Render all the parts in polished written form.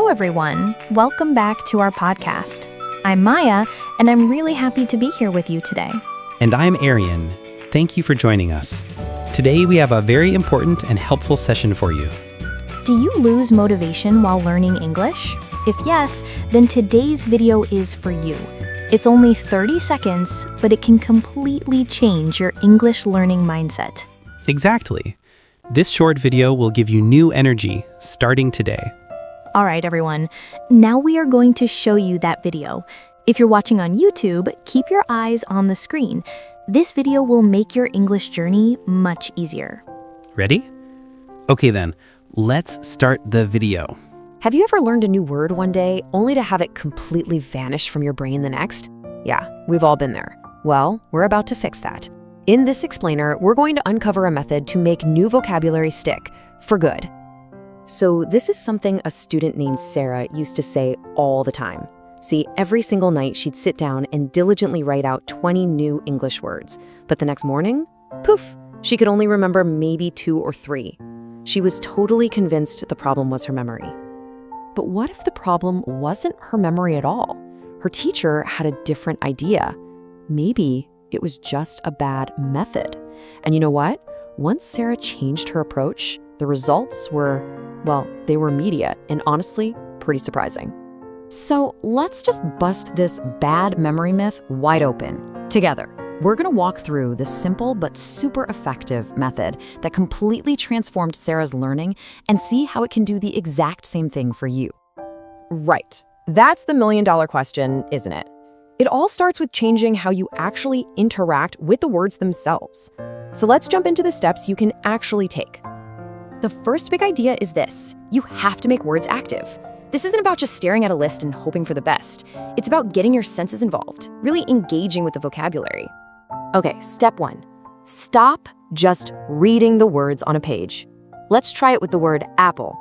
Hello, everyone. Welcome back to our podcast. I'm Maya, and I'm really happy to be here with you today. And I'm Arian. Thank you for joining us. Today we have a very important and helpful session for you. Do you lose motivation while learning English? If yes, then today's video is for you. It's only 30 seconds, but it can completely change your English learning mindset. Exactly. This short video will give you new energy starting today. All right, everyone. Now we are going to show you that video. If you're watching on YouTube, keep your eyes on the screen. This video will make your English journey much easier. Ready? Okay then, let's start the video. Have you ever learned a new word one day only to have it completely vanish from your brain the next? Yeah, we've all been there. Well, we're about to fix that. In this explainer, we're going to uncover a method to make new vocabulary stick for good. So this is something a student named Sarah used to say all the time. See, every single night she'd sit down and diligently write out 20 new English words. But the next morning, poof, she could only remember maybe 2 or 3. She was totally convinced the problem was her memory. But what if the problem wasn't her memory at all? Her teacher had a different idea. Maybe it was just a bad method. And you know what? Once Sarah changed her approach, the results were, well, they were immediate and honestly, pretty surprising. So let's just bust this bad memory myth wide open. Together, we're gonna walk through the simple but super effective method that completely transformed Sarah's learning and see how it can do the exact same thing for you. Right, that's the million-dollar question, isn't it? It all starts with changing how you actually interact with the words themselves. So let's jump into the steps you can actually take. The first big idea is this: you have to make words active. This isn't about just staring at a list and hoping for the best. It's about getting your senses involved, really engaging with the vocabulary. Okay, step 1. Stop just reading the words on a page. Let's try it with the word apple.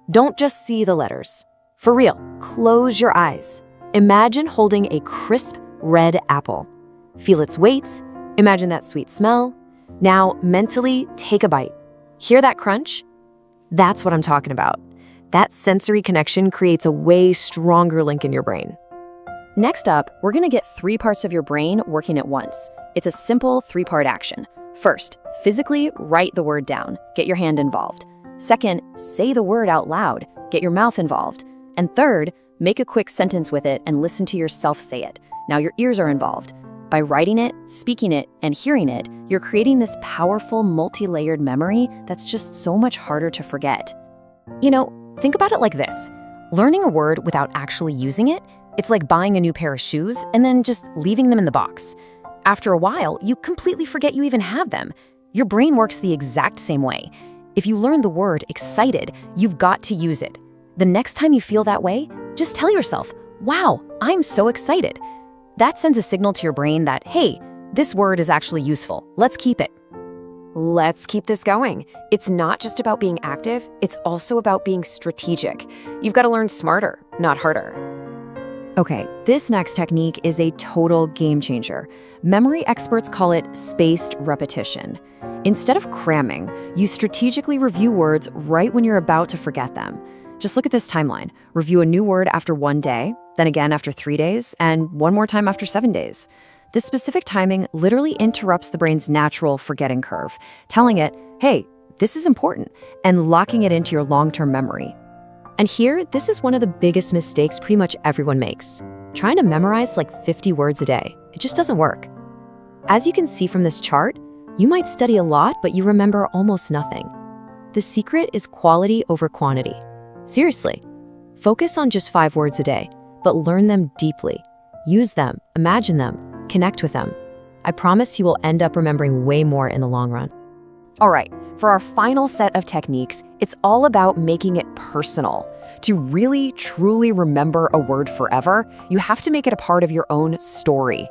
Don't just see the letters. For real, close your eyes. Imagine holding a crisp red apple. Feel its weight. Imagine that sweet smell. Now, mentally take a bite. Hear that crunch? That's what I'm talking about. That sensory connection creates a way stronger link in your brain. Next up, we're gonna get 3 parts of your brain working at once. It's a simple 3-part action. First, physically write the word down. Get your hand involved. Second, say the word out loud. Get your mouth involved. And third, make a quick sentence with it and listen to yourself say it. Now your ears are involved. By writing it, speaking it, and hearing it, you're creating this powerful, multi-layered memory that's just so much harder to forget. You know, think about it like this. Learning a word without actually using it, it's like buying a new pair of shoes and then just leaving them in the box. After a while, you completely forget you even have them. Your brain works the exact same way. If you learn the word excited, you've got to use it. The next time you feel that way, just tell yourself, wow, I'm so excited. That sends a signal to your brain that, hey, this word is actually useful. Let's keep it. Let's keep this going. It's not just about being active, it's also about being strategic. You've got to learn smarter, not harder. Okay, this next technique is a total game changer. Memory experts call it spaced repetition. Instead of cramming, you strategically review words right when you're about to forget them. Just look at this timeline. Review a new word after 1 day, then again after 3 days, and one more time after 7 days. This specific timing literally interrupts the brain's natural forgetting curve, telling it, hey, this is important, and locking it into your long-term memory. And here, this is one of the biggest mistakes pretty much everyone makes. Trying to memorize like 50 words a day. It just doesn't work. As you can see from this chart, you might study a lot, but you remember almost nothing. The secret is quality over quantity. Seriously, focus on just 5 words a day, but learn them deeply. Use them, imagine them, connect with them. I promise you will end up remembering way more in the long run. All right, for our final set of techniques, it's all about making it personal. To really, truly remember a word forever, you have to make it a part of your own story.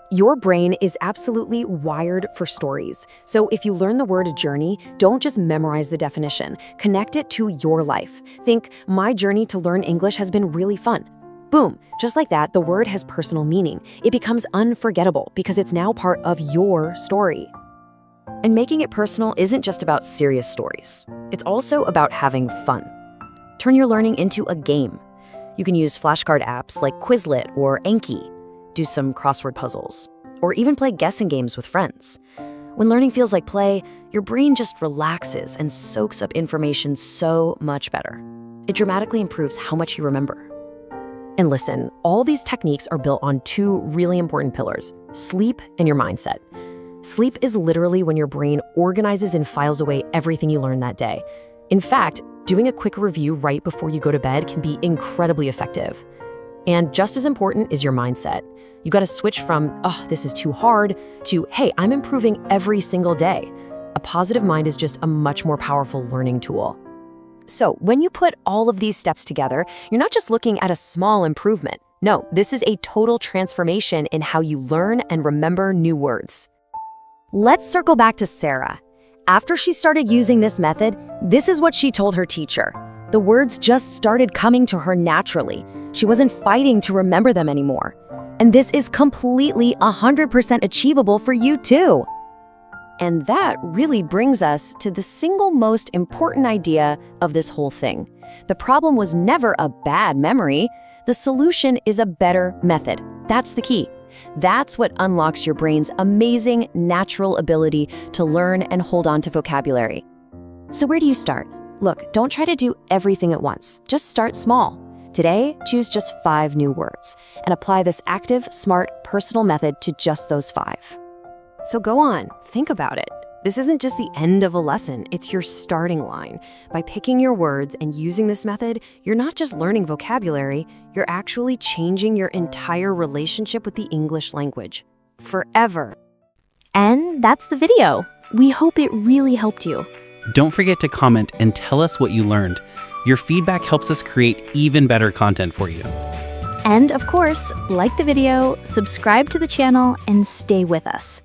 Your brain is absolutely wired for stories. So if you learn the word journey, don't just memorize the definition. Connect it to your life. Think, my journey to learn English has been really fun. Boom, just like that, the word has personal meaning. It becomes unforgettable because it's now part of your story. And making it personal isn't just about serious stories. It's also about having fun. Turn your learning into a game. You can use flashcard apps like Quizlet or Anki, do some crossword puzzles, or even play guessing games with friends. When learning feels like play, your brain just relaxes and soaks up information so much better. It dramatically improves how much you remember. And listen, all these techniques are built on two really important pillars: sleep and your mindset. Sleep is literally when your brain organizes and files away everything you learned that day. In fact, doing a quick review right before you go to bed can be incredibly effective. And just as important is your mindset. You got to switch from, oh, this is too hard, to, hey, I'm improving every single day. A positive mind is just a much more powerful learning tool. So when you put all of these steps together, you're not just looking at a small improvement. No, this is a total transformation in how you learn and remember new words. Let's circle back to Sarah. After she started using this method, this is what she told her teacher. The words just started coming to her naturally. She wasn't fighting to remember them anymore. And this is completely 100% achievable for you too. And that really brings us to the single most important idea of this whole thing. The problem was never a bad memory. The solution is a better method. That's the key. That's what unlocks your brain's amazing natural ability to learn and hold on to vocabulary. So where do you start? Look, don't try to do everything at once. Just start small. Today, choose just 5 new words and apply this active, smart, personal method to just those 5. So go on, think about it. This isn't just the end of a lesson, it's your starting line. By picking your words and using this method, you're not just learning vocabulary, you're actually changing your entire relationship with the English language. Forever. And that's the video. We hope it really helped you. Don't forget to comment and tell us what you learned. Your feedback helps us create even better content for you. And of course, like the video, subscribe to the channel, and stay with us.